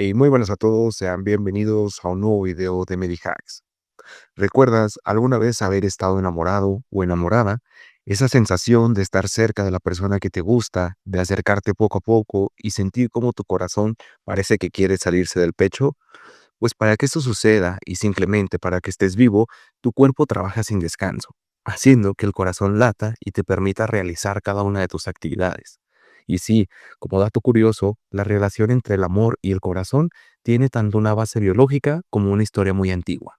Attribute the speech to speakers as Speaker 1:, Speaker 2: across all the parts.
Speaker 1: Hey, muy buenas a todos, sean bienvenidos a un nuevo video de MediHacks. ¿Recuerdas alguna vez haber estado enamorado o enamorada? Esa sensación de estar cerca de la persona que te gusta, de acercarte poco a poco y sentir cómo tu corazón parece que quiere salirse del pecho. Pues para que esto suceda y simplemente para que estés vivo, tu cuerpo trabaja sin descanso, haciendo que el corazón lata y te permita realizar cada una de tus actividades. Y sí, como dato curioso, la relación entre el amor y el corazón tiene tanto una base biológica como una historia muy antigua.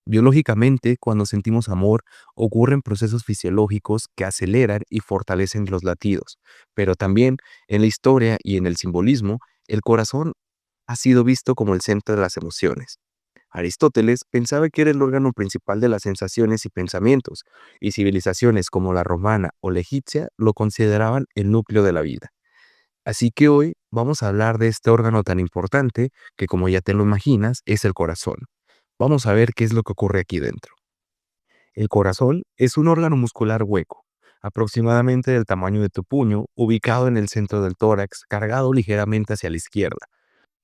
Speaker 1: Biológicamente, cuando sentimos amor, ocurren procesos fisiológicos que aceleran y fortalecen los latidos, pero también en la historia y en el simbolismo, el corazón ha sido visto como el centro de las emociones. Aristóteles pensaba que era el órgano principal de las sensaciones y pensamientos, y civilizaciones como la romana o la egipcia lo consideraban el núcleo de la vida. Así que hoy vamos a hablar de este órgano tan importante que, como ya te lo imaginas, es el corazón. Vamos a ver qué es lo que ocurre aquí dentro. El corazón es un órgano muscular hueco, aproximadamente del tamaño de tu puño, ubicado en el centro del tórax, cargado ligeramente hacia la izquierda.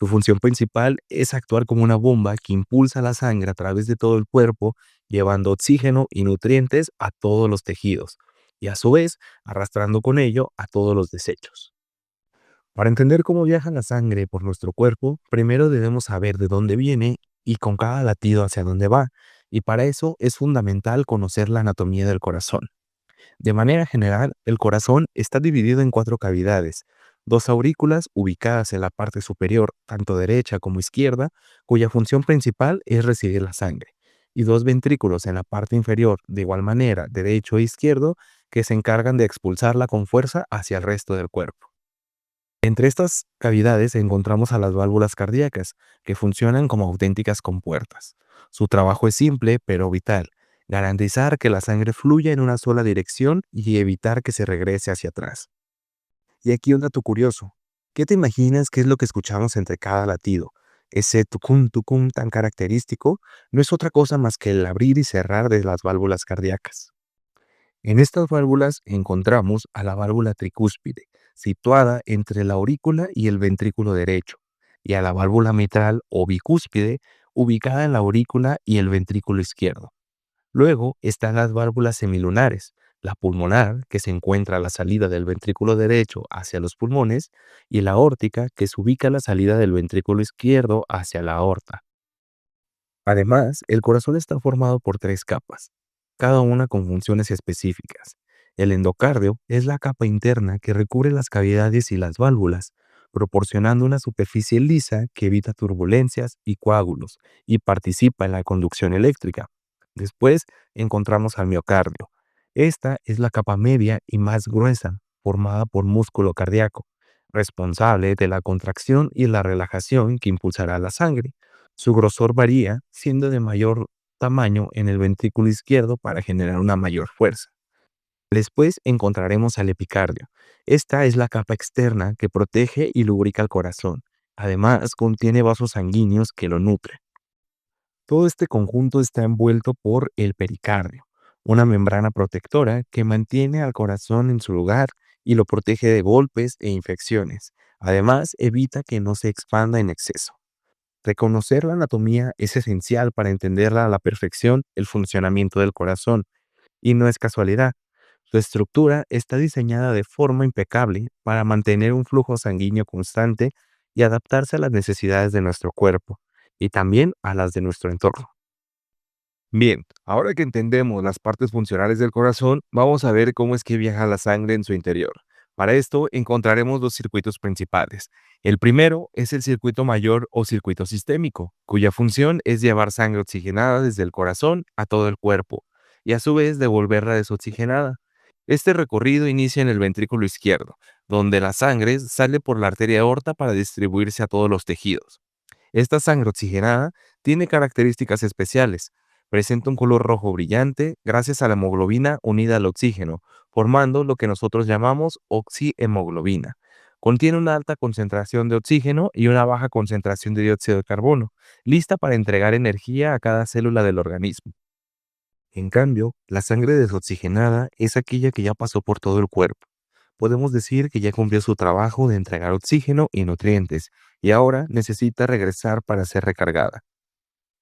Speaker 1: Su función principal es actuar como una bomba que impulsa la sangre a través de todo el cuerpo, llevando oxígeno y nutrientes a todos los tejidos, y a su vez arrastrando con ello a todos los desechos. Para entender cómo viaja la sangre por nuestro cuerpo, primero debemos saber de dónde viene y con cada latido hacia dónde va, y para eso es fundamental conocer la anatomía del corazón. De manera general, el corazón está dividido en cuatro cavidades, dos aurículas ubicadas en la parte superior, tanto derecha como izquierda, cuya función principal es recibir la sangre, y dos ventrículos en la parte inferior, de igual manera, derecho e izquierdo, que se encargan de expulsarla con fuerza hacia el resto del cuerpo. Entre estas cavidades encontramos a las válvulas cardíacas, que funcionan como auténticas compuertas. Su trabajo es simple, pero vital: garantizar que la sangre fluya en una sola dirección y evitar que se regrese hacia atrás. Y aquí un dato curioso. ¿Qué te imaginas que es lo que escuchamos entre cada latido? Ese tucum tan característico no es otra cosa más que el abrir y cerrar de las válvulas cardíacas. En estas válvulas encontramos a la válvula tricúspide, situada entre la aurícula y el ventrículo derecho, y a la válvula mitral o bicúspide, ubicada en la aurícula y el ventrículo izquierdo. Luego están las válvulas semilunares, la pulmonar, que se encuentra a la salida del ventrículo derecho hacia los pulmones, y la aórtica, que se ubica a la salida del ventrículo izquierdo hacia la aorta. Además, el corazón está formado por tres capas, cada una con funciones específicas. El endocardio es la capa interna que recubre las cavidades y las válvulas, proporcionando una superficie lisa que evita turbulencias y coágulos y participa en la conducción eléctrica. Después encontramos al miocardio. Esta es la capa media y más gruesa, formada por músculo cardíaco, responsable de la contracción y la relajación que impulsará la sangre. Su grosor varía, siendo de mayor tamaño en el ventrículo izquierdo para generar una mayor fuerza. Después encontraremos al epicardio. Esta es la capa externa que protege y lubrica el corazón. Además, contiene vasos sanguíneos que lo nutren. Todo este conjunto está envuelto por el pericardio, una membrana protectora que mantiene al corazón en su lugar y lo protege de golpes e infecciones. Además, evita que no se expanda en exceso. Reconocer la anatomía es esencial para entender a la perfección el funcionamiento del corazón, y no es casualidad. Su estructura está diseñada de forma impecable para mantener un flujo sanguíneo constante y adaptarse a las necesidades de nuestro cuerpo, y también a las de nuestro entorno. Bien, ahora que entendemos las partes funcionales del corazón, vamos a ver cómo es que viaja la sangre en su interior. Para esto encontraremos dos circuitos principales. El primero es el circuito mayor o circuito sistémico, cuya función es llevar sangre oxigenada desde el corazón a todo el cuerpo y a su vez devolverla desoxigenada. Este recorrido inicia en el ventrículo izquierdo, donde la sangre sale por la arteria aorta para distribuirse a todos los tejidos. Esta sangre oxigenada tiene características especiales. Presenta un color rojo brillante gracias a la hemoglobina unida al oxígeno, formando lo que nosotros llamamos oxihemoglobina. Contiene una alta concentración de oxígeno y una baja concentración de dióxido de carbono, lista para entregar energía a cada célula del organismo. En cambio, la sangre desoxigenada es aquella que ya pasó por todo el cuerpo. podemos decir que ya cumplió su trabajo de entregar oxígeno y nutrientes y ahora necesita regresar para ser recargada.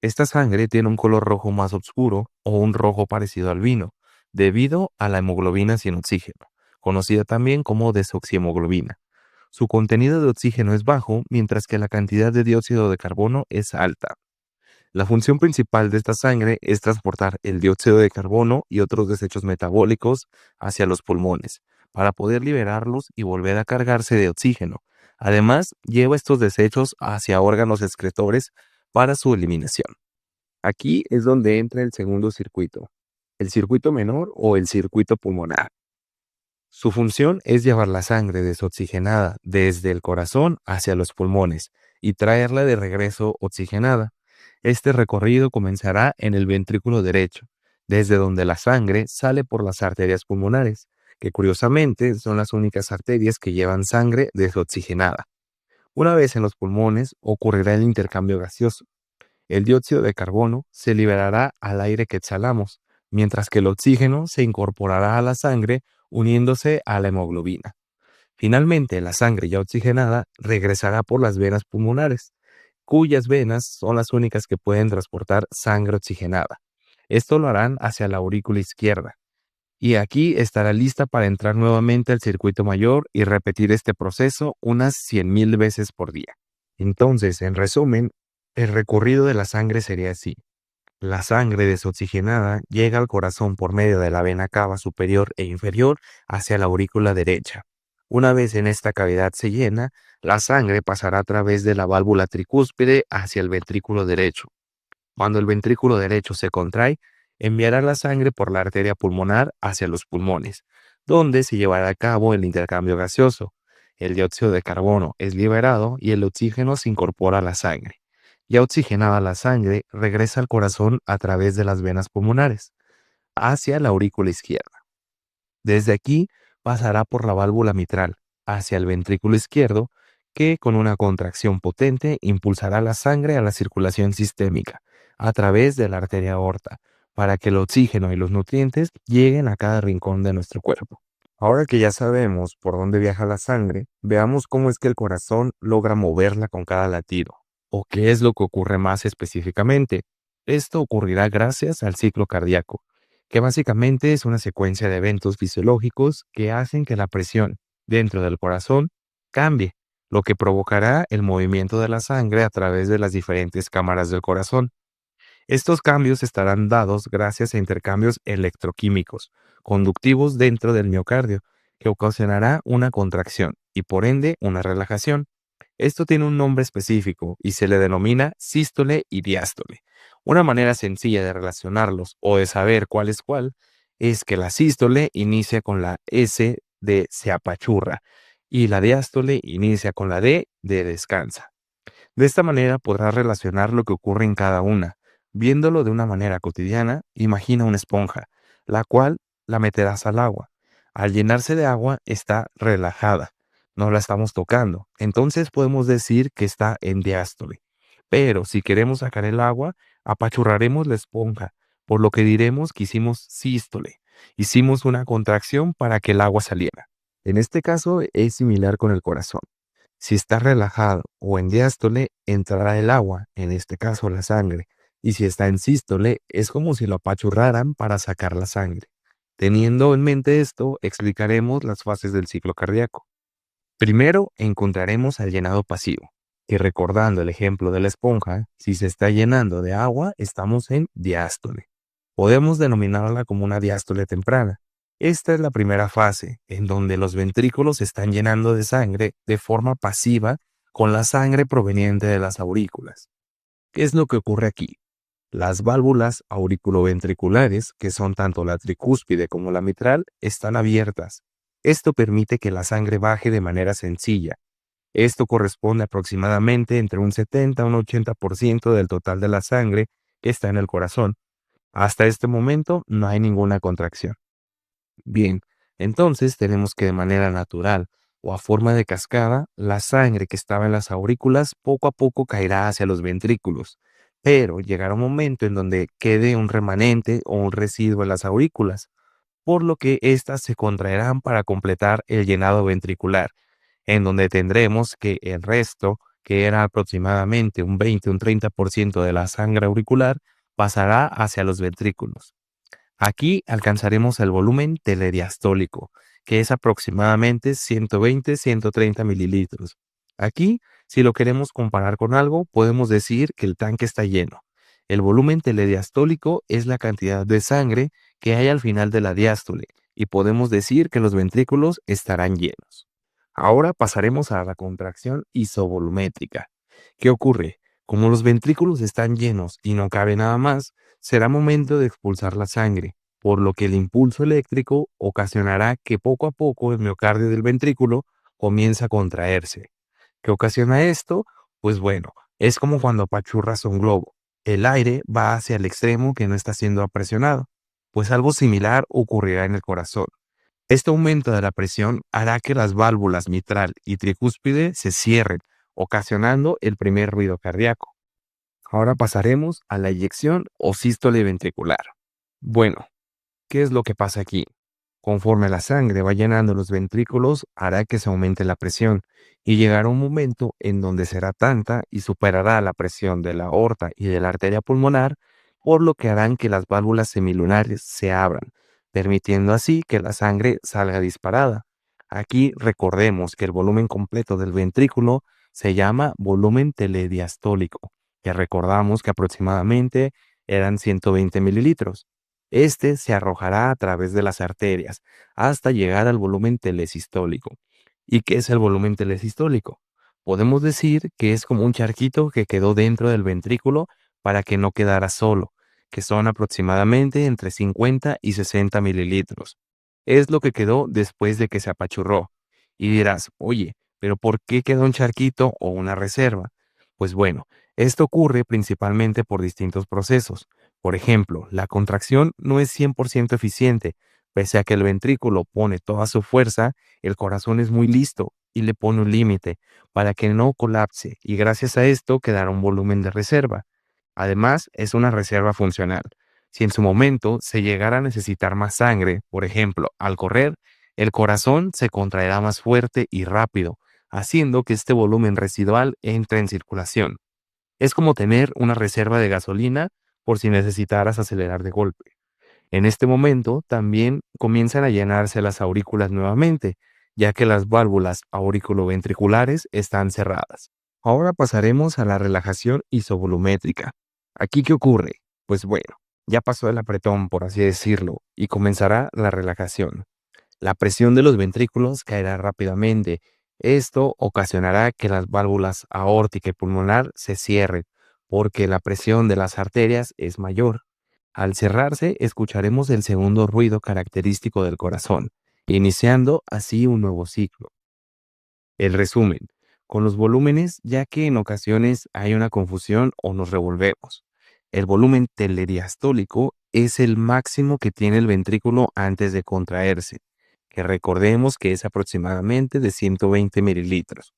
Speaker 1: Esta sangre tiene un color rojo más oscuro o un rojo parecido al vino, debido a la hemoglobina sin oxígeno, conocida también como desoxihemoglobina. Su contenido de oxígeno es bajo, mientras que la cantidad de dióxido de carbono es alta. La función principal de esta sangre es transportar el dióxido de carbono y otros desechos metabólicos hacia los pulmones, para poder liberarlos y volver a cargarse de oxígeno. Además, lleva estos desechos hacia órganos excretores para su eliminación. Aquí es donde entra el segundo circuito, el circuito menor o el circuito pulmonar. Su función es llevar la sangre desoxigenada desde el corazón hacia los pulmones y traerla de regreso oxigenada. Este recorrido comenzará en el ventrículo derecho, desde donde la sangre sale por las arterias pulmonares, que curiosamente son las únicas arterias que llevan sangre desoxigenada. Una vez en los pulmones ocurrirá el intercambio gaseoso. El dióxido de carbono se liberará al aire que exhalamos, mientras que el oxígeno se incorporará a la sangre uniéndose a la hemoglobina. Finalmente, la sangre ya oxigenada regresará por las venas pulmonares, cuyas venas son las únicas que pueden transportar sangre oxigenada. Esto lo harán hacia la aurícula izquierda, y aquí estará lista para entrar nuevamente al circuito mayor y repetir este proceso unas 100.000 veces por día. Entonces, en resumen, el recorrido de la sangre sería así. La sangre desoxigenada llega al corazón por medio de la vena cava superior e inferior hacia la aurícula derecha. Una vez en esta cavidad se llena, la sangre pasará a través de la válvula tricúspide hacia el ventrículo derecho. Cuando el ventrículo derecho se contrae, enviará la sangre por la arteria pulmonar hacia los pulmones, donde se llevará a cabo el intercambio gaseoso. El dióxido de carbono es liberado y el oxígeno se incorpora a la sangre. Ya oxigenada la sangre, regresa al corazón a través de las venas pulmonares, hacia la aurícula izquierda. Desde aquí pasará por la válvula mitral, hacia el ventrículo izquierdo, que con una contracción potente impulsará la sangre a la circulación sistémica, a través de la arteria aorta, para que el oxígeno y los nutrientes lleguen a cada rincón de nuestro cuerpo. Ahora que ya sabemos por dónde viaja la sangre, veamos cómo es que el corazón logra moverla con cada latido, o qué es lo que ocurre más específicamente. Esto ocurrirá gracias al ciclo cardíaco, que básicamente es una secuencia de eventos fisiológicos que hacen que la presión dentro del corazón cambie, lo que provocará el movimiento de la sangre a través de las diferentes cámaras del corazón. Estos cambios estarán dados gracias a intercambios electroquímicos conductivos dentro del miocardio, que ocasionará una contracción y por ende una relajación. Esto tiene un nombre específico y se le denomina sístole y diástole. Una manera sencilla de relacionarlos o de saber cuál es cuál es que la sístole inicia con la S de se apachurra y la diástole inicia con la D de descansa. De esta manera podrás relacionar lo que ocurre en cada una. Viéndolo de una manera cotidiana, imagina una esponja, la cual la meterás al agua. Al llenarse de agua está relajada, no la estamos tocando. Entonces podemos decir que está en diástole. Pero si queremos sacar el agua, apachurraremos la esponja, por lo que diremos que hicimos sístole. Hicimos una contracción para que el agua saliera. En este caso es similar con el corazón. Si está relajado o en diástole, entrará el agua, en este caso la sangre, y si está en sístole, es como si lo apachurraran para sacar la sangre. Teniendo en mente esto, explicaremos las fases del ciclo cardíaco. Primero, encontraremos al llenado pasivo, que recordando el ejemplo de la esponja, si se está llenando de agua, estamos en diástole. Podemos denominarla como una diástole temprana. Esta es la primera fase, en donde los ventrículos se están llenando de sangre de forma pasiva con la sangre proveniente de las aurículas. ¿Qué es lo que ocurre aquí? Las válvulas auriculoventriculares, que son tanto la tricúspide como la mitral, están abiertas. Esto permite que la sangre baje de manera sencilla. Esto corresponde aproximadamente entre un 70 a un 80% del total de la sangre que está en el corazón. Hasta este momento no hay ninguna contracción. Bien, entonces tenemos que de manera natural o a forma de cascada, la sangre que estaba en las aurículas poco a poco caerá hacia los ventrículos, pero llegará un momento en donde quede un remanente o un residuo en las aurículas. por lo que éstas se contraerán para completar el llenado ventricular, en donde tendremos que el resto, que era aproximadamente un 20 un 30% de la sangre auricular, pasará hacia los ventrículos. Aquí alcanzaremos el volumen telediastólico, que es aproximadamente 120-130 mililitros. Aquí, si lo queremos comparar con algo, podemos decir que el tanque está lleno. El volumen telediastólico es la cantidad de sangre que hay al final de la diástole y podemos decir que los ventrículos estarán llenos. Ahora pasaremos a la contracción isovolumétrica. ¿Qué ocurre? Como los ventrículos están llenos y no cabe nada más, será momento de expulsar la sangre, por lo que el impulso eléctrico ocasionará que poco a poco el miocardio del ventrículo comience a contraerse. ¿Qué ocasiona esto? Pues bueno, es como cuando apachurras un globo. El aire va hacia el extremo que no está siendo presionado. Pues algo similar ocurrirá en el corazón. Este aumento de la presión hará que las válvulas mitral y tricúspide se cierren, ocasionando el primer ruido cardíaco. Ahora pasaremos a la eyección o sístole ventricular. Bueno, ¿qué es lo que pasa aquí? Conforme la sangre va llenando los ventrículos, hará que se aumente la presión y llegará un momento en donde será tanta y superará la presión de la aorta y de la arteria pulmonar, por lo que harán que las válvulas semilunares se abran, permitiendo así que la sangre salga disparada. Aquí recordemos que el volumen completo del ventrículo se llama volumen telediastólico, que recordamos que aproximadamente eran 120 mililitros. Este se arrojará a través de las arterias hasta llegar al volumen telesistólico. ¿Y qué es el volumen telesistólico? Podemos decir que es como un charquito que quedó dentro del ventrículo para que no quedara solo, que son aproximadamente entre 50 y 60 mililitros. Es lo que quedó después de que se apachurró. Y dirás, oye, ¿pero por qué quedó un charquito o una reserva? Pues bueno, esto ocurre principalmente por distintos procesos. Por ejemplo, la contracción no es 100% eficiente. Pese a que el ventrículo pone toda su fuerza, el corazón es muy listo y le pone un límite para que no colapse y gracias a esto quedará un volumen de reserva. Además, es una reserva funcional. Si en su momento se llegara a necesitar más sangre, por ejemplo, al correr, el corazón se contraerá más fuerte y rápido, haciendo que este volumen residual entre en circulación. Es como tener una reserva de gasolina por si necesitaras acelerar de golpe. En este momento también comienzan a llenarse las aurículas nuevamente, ya que las válvulas auriculoventriculares están cerradas. Ahora pasaremos a la relajación isovolumétrica. ¿Aquí qué ocurre? Pues bueno, ya pasó el apretón, por así decirlo, y comenzará la relajación. La presión de los ventrículos caerá rápidamente. Esto ocasionará que las válvulas aórtica y pulmonar se cierren, porque la presión de las arterias es mayor. Al cerrarse, escucharemos el segundo ruido característico del corazón, iniciando así un nuevo ciclo. El resumen, con los volúmenes, ya que en ocasiones hay una confusión o nos revolvemos. El volumen telediastólico es el máximo que tiene el ventrículo antes de contraerse, que recordemos que es aproximadamente de 120 mililitros.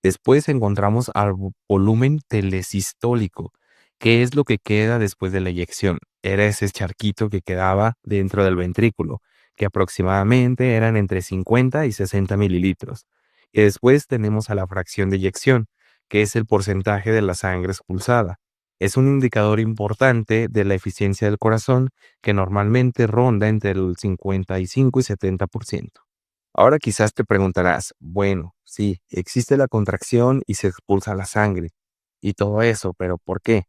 Speaker 1: Después encontramos al volumen telesistólico, que es lo que queda después de la eyección. Era ese charquito que quedaba dentro del ventrículo, que aproximadamente eran entre 50 y 60 mililitros. Y después tenemos a la fracción de eyección, que es el porcentaje de la sangre expulsada. Es un indicador importante de la eficiencia del corazón que normalmente ronda entre el 55 y 70%. Ahora quizás te preguntarás, bueno, sí, existe la contracción y se expulsa la sangre y todo eso, pero ¿por qué?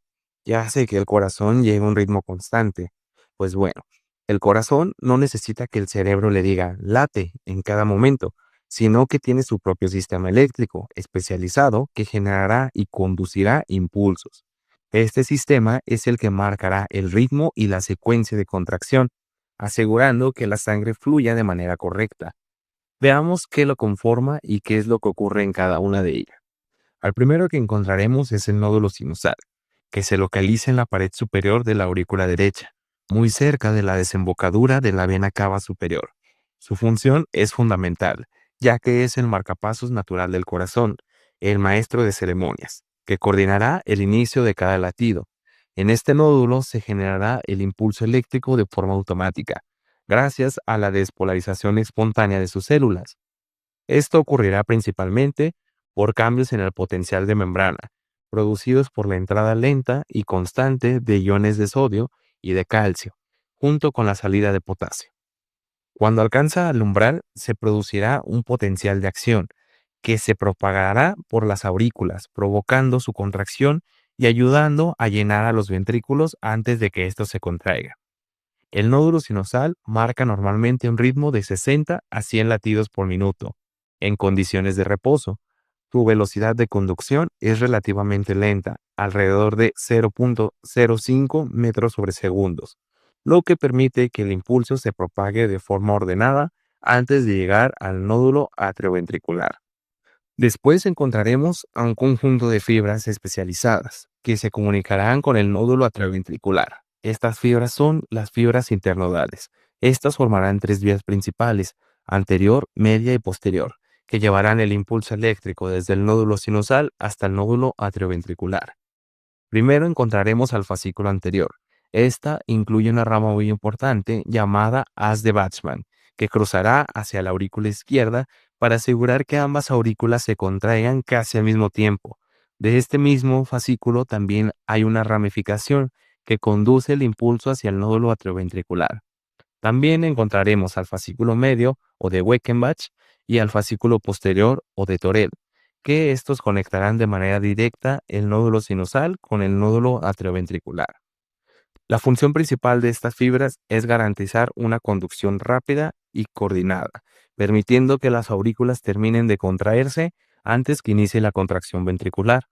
Speaker 1: Ya sé que el corazón lleva un ritmo constante. Pues bueno, el corazón no necesita que el cerebro le diga late en cada momento, sino que tiene su propio sistema eléctrico especializado que generará y conducirá impulsos. Este sistema es el que marcará el ritmo y la secuencia de contracción, asegurando que la sangre fluya de manera correcta. Veamos qué lo conforma y qué es lo que ocurre en cada una de ellas. Al primero que encontraremos es el nódulo sinusal, que se localiza en la pared superior de la aurícula derecha, muy cerca de la desembocadura de la vena cava superior. Su función es fundamental, ya que es el marcapasos natural del corazón, el maestro de ceremonias, que coordinará el inicio de cada latido. En este nódulo se generará el impulso eléctrico de forma automática. gracias a la despolarización espontánea de sus células. Esto ocurrirá principalmente por cambios en el potencial de membrana, producidos por la entrada lenta y constante de iones de sodio y de calcio, junto con la salida de potasio. Cuando alcanza al umbral, se producirá un potencial de acción que se propagará por las aurículas, provocando su contracción y ayudando a llenar a los ventrículos antes de que estos se contraigan. El nódulo sinusal marca normalmente un ritmo de 60 a 100 latidos por minuto en condiciones de reposo. Su velocidad de conducción es relativamente lenta, alrededor de 0.05 metros sobre segundos, lo que permite que el impulso se propague de forma ordenada antes de llegar al nódulo atrioventricular. Después encontraremos a un conjunto de fibras especializadas que se comunicarán con el nódulo atrioventricular. Estas fibras son las fibras internodales. Estas formarán tres vías principales, anterior, media y posterior, que llevarán el impulso eléctrico desde el nódulo sinusal hasta el nódulo atrioventricular. Primero encontraremos al fascículo anterior. Esta incluye una rama muy importante llamada haz de Bachmann, que cruzará hacia la aurícula izquierda para asegurar que ambas aurículas se contraigan casi al mismo tiempo. De este mismo fascículo también hay una ramificación que conduce el impulso hacia el nódulo atrioventricular. También encontraremos al fascículo medio o de Weckenbach y al fascículo posterior o de Torel, que estos conectarán de manera directa el nódulo sinusal con el nódulo atrioventricular. La función principal de estas fibras es garantizar una conducción rápida y coordinada, permitiendo que las aurículas terminen de contraerse antes que inicie la contracción ventricular.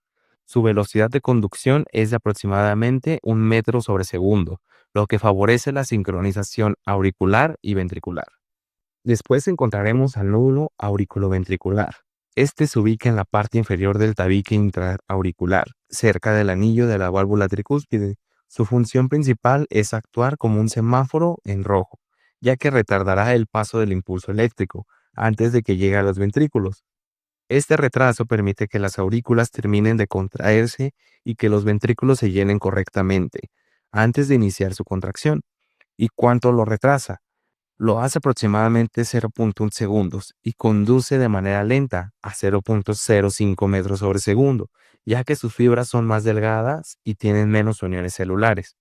Speaker 1: Su velocidad de conducción es de aproximadamente 1 metro sobre segundo, lo que favorece la sincronización auricular y ventricular. Después encontraremos al nódulo auriculoventricular. Este se ubica en la parte inferior del tabique intraauricular, cerca del anillo de la válvula tricúspide. Su función principal es actuar como un semáforo en rojo, ya que retardará el paso del impulso eléctrico antes de que llegue a los ventrículos. Este retraso permite que las aurículas terminen de contraerse y que los ventrículos se llenen correctamente antes de iniciar su contracción. ¿Y cuánto lo retrasa? Lo hace aproximadamente 0.1 segundos y conduce de manera lenta a 0.05 metros sobre segundo, ya que sus fibras son más delgadas y tienen menos uniones celulares.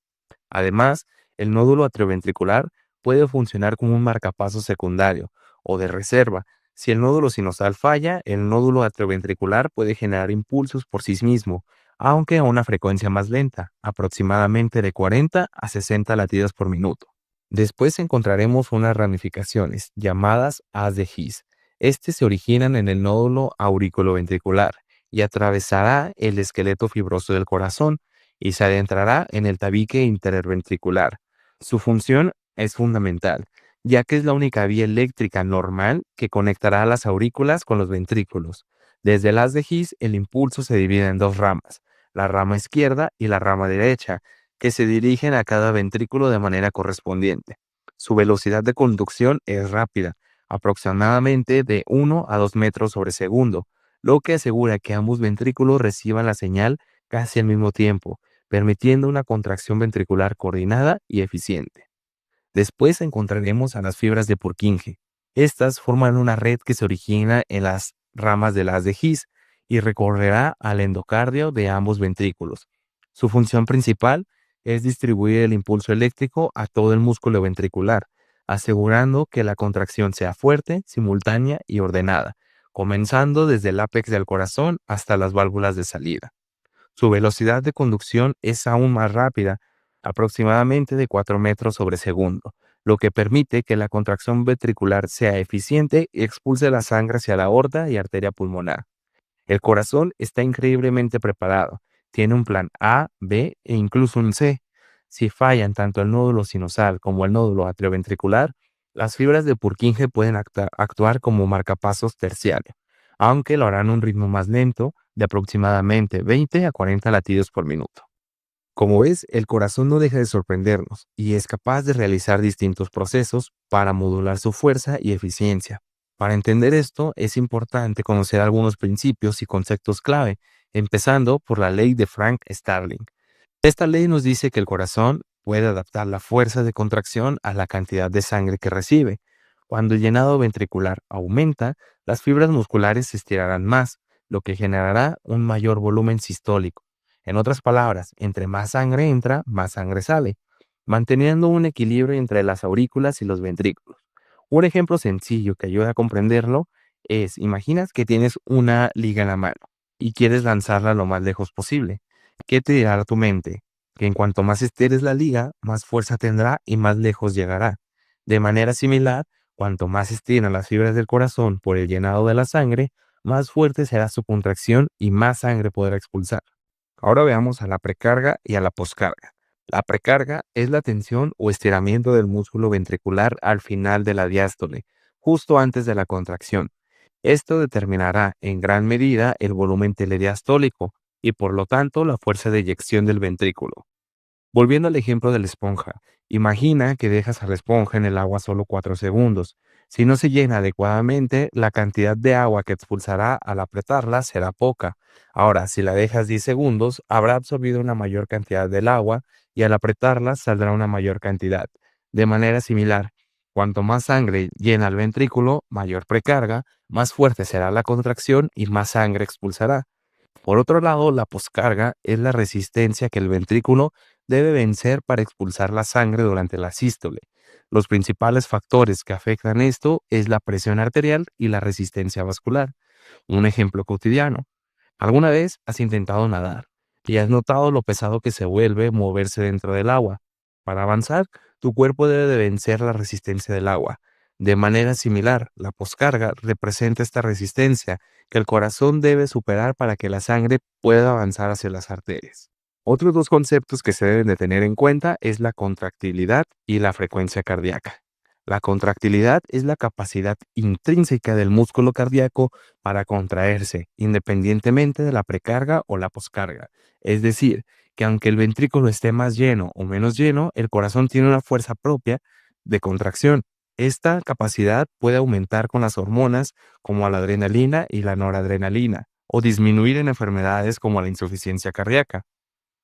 Speaker 1: Además, el nódulo atrioventricular puede funcionar como un marcapasos secundario o de reserva. Si el nódulo sinusal falla, el nódulo atrioventricular puede generar impulsos por sí mismo, aunque a una frecuencia más lenta, aproximadamente de 40 a 60 latidos por minuto. Después encontraremos unas ramificaciones llamadas haz de His. Este se originan en el nódulo auriculoventricular y atravesará el esqueleto fibroso del corazón y se adentrará en el tabique interventricular. Su función es fundamental, ya que es la única vía eléctrica normal que conectará las aurículas con los ventrículos. Desde el haz de His, el impulso se divide en dos ramas, la rama izquierda y la rama derecha, que se dirigen a cada ventrículo de manera correspondiente. Su velocidad de conducción es rápida, aproximadamente de 1 a 2 metros sobre segundo, lo que asegura que ambos ventrículos reciban la señal casi al mismo tiempo, permitiendo una contracción ventricular coordinada y eficiente. Después encontraremos a las fibras de Purkinje. Estas forman una red que se origina en las ramas del haz de His y recorrerá al endocardio de ambos ventrículos. Su función principal es distribuir el impulso eléctrico a todo el músculo ventricular, asegurando que la contracción sea fuerte, simultánea y ordenada, comenzando desde el ápex del corazón hasta las válvulas de salida. Su velocidad de conducción es aún más rápida, aproximadamente de 4 metros sobre segundo, lo que permite que la contracción ventricular sea eficiente y expulse la sangre hacia la aorta y arteria pulmonar. El corazón está increíblemente preparado. Tiene un plan A, B e incluso un C. Si fallan tanto el nódulo sinusal como el nódulo atrioventricular, las fibras de Purkinje pueden actuar como marcapasos terciarios, aunque lo harán a un ritmo más lento, de aproximadamente 20 a 40 latidos por minuto. Como ves, el corazón no deja de sorprendernos y es capaz de realizar distintos procesos para modular su fuerza y eficiencia. Para entender esto, es importante conocer algunos principios y conceptos clave, empezando por la ley de Frank Starling. Esta ley nos dice que el corazón puede adaptar la fuerza de contracción a la cantidad de sangre que recibe. Cuando el llenado ventricular aumenta, las fibras musculares se estirarán más, lo que generará un mayor volumen sistólico. En otras palabras, entre más sangre entra, más sangre sale, manteniendo un equilibrio entre las aurículas y los ventrículos. Un ejemplo sencillo que ayuda a comprenderlo es, imaginas que tienes una liga en la mano y quieres lanzarla lo más lejos posible. ¿Qué te dirá tu mente? Que en cuanto más estires la liga, más fuerza tendrá y más lejos llegará. De manera similar, cuanto más estiran las fibras del corazón por el llenado de la sangre, más fuerte será su contracción y más sangre podrá expulsar. Ahora veamos a la precarga y a la poscarga. La precarga es la tensión o estiramiento del músculo ventricular al final de la diástole, justo antes de la contracción. Esto determinará en gran medida el volumen telediastólico y por lo tanto la fuerza de eyección del ventrículo. Volviendo al ejemplo de la esponja, imagina que dejas a la esponja en el agua solo 4 segundos. Si no se llena adecuadamente, la cantidad de agua que expulsará al apretarla será poca. Ahora, si la dejas 10 segundos, habrá absorbido una mayor cantidad del agua y al apretarla saldrá una mayor cantidad. De manera similar, cuanto más sangre llena el ventrículo, mayor precarga, más fuerte será la contracción y más sangre expulsará. Por otro lado, la poscarga es la resistencia que el ventrículo debe vencer para expulsar la sangre durante la sístole. Los principales factores que afectan esto es la presión arterial y la resistencia vascular. Un ejemplo cotidiano. ¿Alguna vez has intentado nadar y has notado lo pesado que se vuelve moverse dentro del agua? Para avanzar, tu cuerpo debe de vencer la resistencia del agua. De manera similar, la poscarga representa esta resistencia que el corazón debe superar para que la sangre pueda avanzar hacia las arterias. Otros dos conceptos que se deben de tener en cuenta es la contractilidad y la frecuencia cardíaca. La contractilidad es la capacidad intrínseca del músculo cardíaco para contraerse, independientemente de la precarga o la poscarga. Es decir, que aunque el ventrículo esté más lleno o menos lleno, el corazón tiene una fuerza propia de contracción. Esta capacidad puede aumentar con las hormonas como la adrenalina y la noradrenalina, o disminuir en enfermedades como la insuficiencia cardíaca.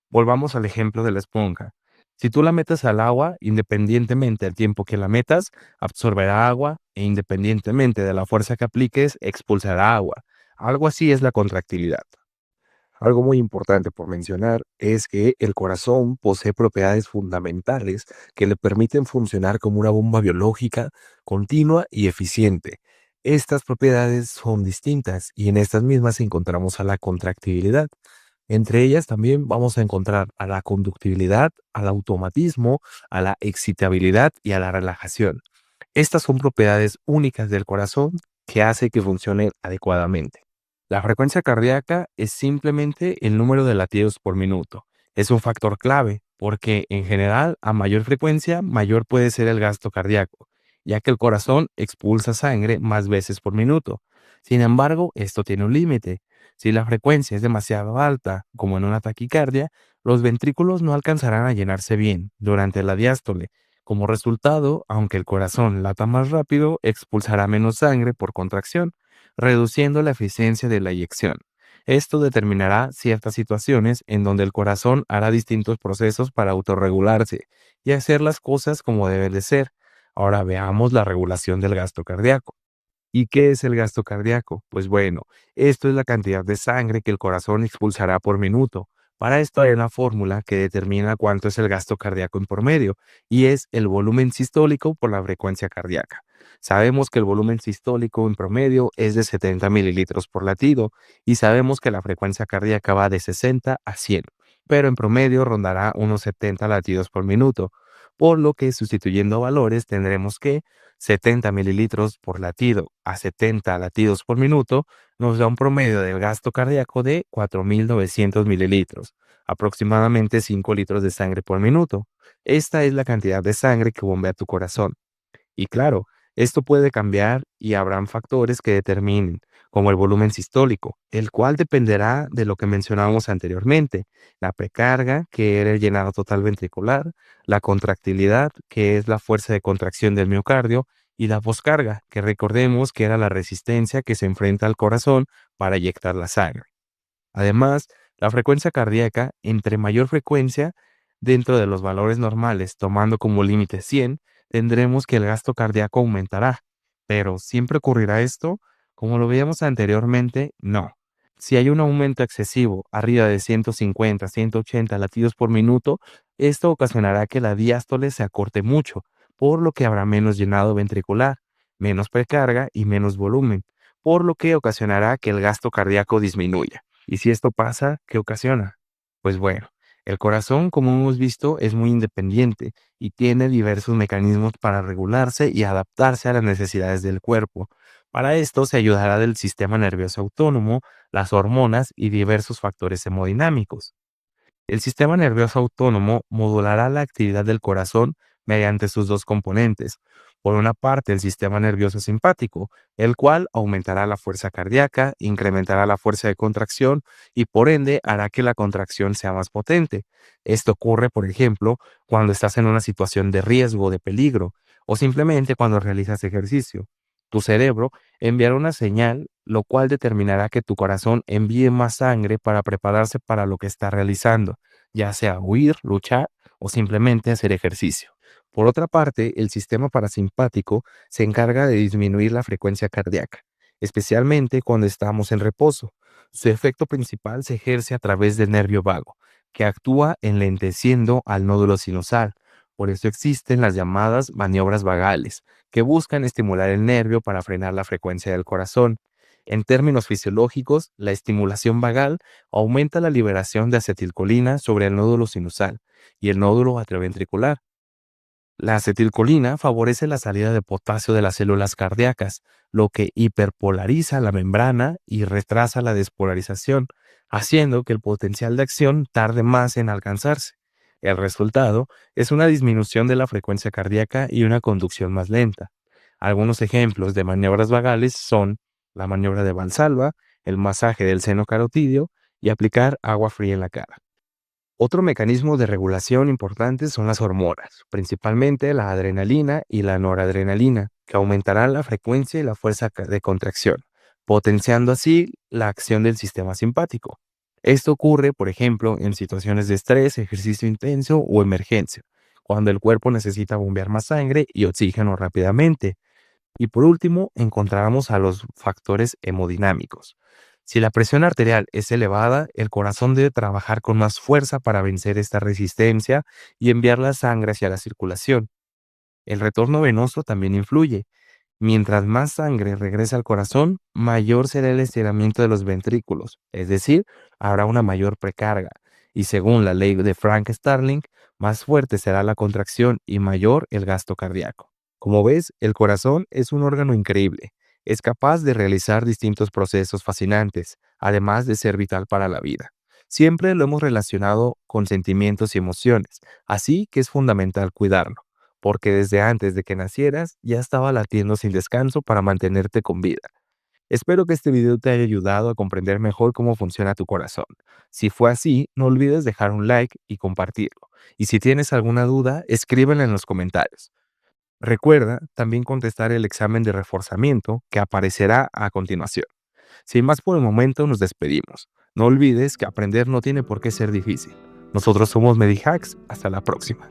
Speaker 1: Volvamos al ejemplo de la esponja. Si tú la metes al agua, independientemente del tiempo que la metas, absorberá agua e independientemente de la fuerza que apliques, expulsará agua. Algo así es la contractilidad. Algo muy importante por mencionar es que el corazón posee propiedades fundamentales que le permiten funcionar como una bomba biológica continua y eficiente. Estas propiedades son distintas y en estas mismas encontramos a la contractibilidad. Entre ellas también vamos a encontrar a la conductibilidad, al automatismo, a la excitabilidad y a la relajación. Estas son propiedades únicas del corazón que hace que funcione adecuadamente. La frecuencia cardíaca es simplemente el número de latidos por minuto. Es un factor clave porque en general a mayor frecuencia mayor puede ser el gasto cardíaco, ya que el corazón expulsa sangre más veces por minuto. Sin embargo, esto tiene un límite. Si la frecuencia es demasiado alta, como en una taquicardia, los ventrículos no alcanzarán a llenarse bien durante la diástole. Como resultado, aunque el corazón lata más rápido, expulsará menos sangre por contracción, reduciendo la eficiencia de la eyección. Esto determinará ciertas situaciones en donde el corazón hará distintos procesos para autorregularse y hacer las cosas como debe de ser. Ahora veamos la regulación del gasto cardíaco. ¿Y qué es el gasto cardíaco? Pues bueno, esto es la cantidad de sangre que el corazón expulsará por minuto. Para esto hay una fórmula que determina cuánto es el gasto cardíaco en promedio, y es el volumen sistólico por la frecuencia cardíaca. Sabemos que el volumen sistólico en promedio es de 70 mililitros por latido, y sabemos que la frecuencia cardíaca va de 60 a 100, pero en promedio rondará unos 70 latidos por minuto, por lo que sustituyendo valores tendremos que 70 mililitros por latido a 70 latidos por minuto nos da un promedio del gasto cardíaco de 4.900 mililitros, aproximadamente 5 litros de sangre por minuto. Esta es la cantidad de sangre que bombea tu corazón. Y claro, esto puede cambiar y habrán factores que determinen, como el volumen sistólico, el cual dependerá de lo que mencionábamos anteriormente, la precarga, que era el llenado total ventricular, la contractilidad, que es la fuerza de contracción del miocardio, y la poscarga, que recordemos que era la resistencia que se enfrenta al corazón para eyectar la sangre. Además, la frecuencia cardíaca, entre mayor frecuencia,
Speaker 2: Dentro de los valores normales, tomando como límite 100, tendremos que el gasto cardíaco aumentará. Pero ¿siempre ocurrirá esto? Como lo veíamos anteriormente, no. Si hay un aumento excesivo, arriba de 150, 180 latidos por minuto, esto ocasionará que la diástole se acorte mucho, por lo que habrá menos llenado ventricular, menos precarga y menos volumen, por lo que ocasionará que el gasto cardíaco disminuya. Y si esto pasa, ¿qué ocasiona? Pues bueno, el corazón, como hemos visto, es muy independiente y tiene diversos mecanismos para regularse y adaptarse a las necesidades del cuerpo. Para esto se ayudará del sistema nervioso autónomo, las hormonas y diversos factores hemodinámicos. El sistema nervioso autónomo modulará la actividad del corazón mediante sus dos componentes. Por una parte, el sistema nervioso simpático, el cual aumentará la fuerza cardíaca, incrementará la fuerza de contracción y por ende hará que la contracción sea más potente. Esto ocurre, por ejemplo, cuando estás en una situación de riesgo, de peligro, o simplemente cuando realizas ejercicio. Tu cerebro enviará una señal, lo cual determinará que tu corazón envíe más sangre para prepararse para lo que está realizando, ya sea huir, luchar o simplemente hacer ejercicio. Por otra parte, el sistema parasimpático se encarga de disminuir la frecuencia cardíaca, especialmente cuando estamos en reposo. Su efecto principal se ejerce a través del nervio vago, que actúa enlenteciendo al nódulo sinusal. Por eso existen las llamadas maniobras vagales, que buscan estimular el nervio para frenar la frecuencia del corazón. En términos fisiológicos, la estimulación vagal aumenta la liberación de acetilcolina sobre el nódulo sinusal y el nódulo atrioventricular. La acetilcolina favorece la salida de potasio de las células cardíacas, lo que hiperpolariza la membrana y retrasa la despolarización, haciendo que el potencial de acción tarde más en alcanzarse. El resultado es una disminución de la frecuencia cardíaca y una conducción más lenta. Algunos ejemplos de maniobras vagales son la maniobra de Valsalva, el masaje del seno carotídeo y aplicar agua fría en la cara. Otro mecanismo de regulación importante son las hormonas, principalmente la adrenalina y la noradrenalina, que aumentarán la frecuencia y la fuerza de contracción, potenciando así la acción del sistema simpático. Esto ocurre, por ejemplo, en situaciones de estrés, ejercicio intenso o emergencia, cuando el cuerpo necesita bombear más sangre y oxígeno rápidamente. Y por último, encontramos a los factores hemodinámicos. Si la presión arterial es elevada, el corazón debe trabajar con más fuerza para vencer esta resistencia y enviar la sangre hacia la circulación. El retorno venoso también influye. Mientras más sangre regresa al corazón, mayor será el estiramiento de los ventrículos, es decir, habrá una mayor precarga. Y según la ley de Frank Starling, más fuerte será la contracción y mayor el gasto cardíaco. Como ves, el corazón es un órgano increíble. Es capaz de realizar distintos procesos fascinantes, además de ser vital para la vida. Siempre lo hemos relacionado con sentimientos y emociones, así que es fundamental cuidarlo porque desde antes de que nacieras ya estaba latiendo sin descanso para mantenerte con vida. Espero que este video te haya ayudado a comprender mejor cómo funciona tu corazón. Si fue así, no olvides dejar un like y compartirlo. Y si tienes alguna duda, escríbela en los comentarios. Recuerda también contestar el examen de reforzamiento que aparecerá a continuación. Sin más por el momento, nos despedimos. No olvides que aprender no tiene por qué ser difícil. Nosotros somos Medihacks. Hasta la próxima.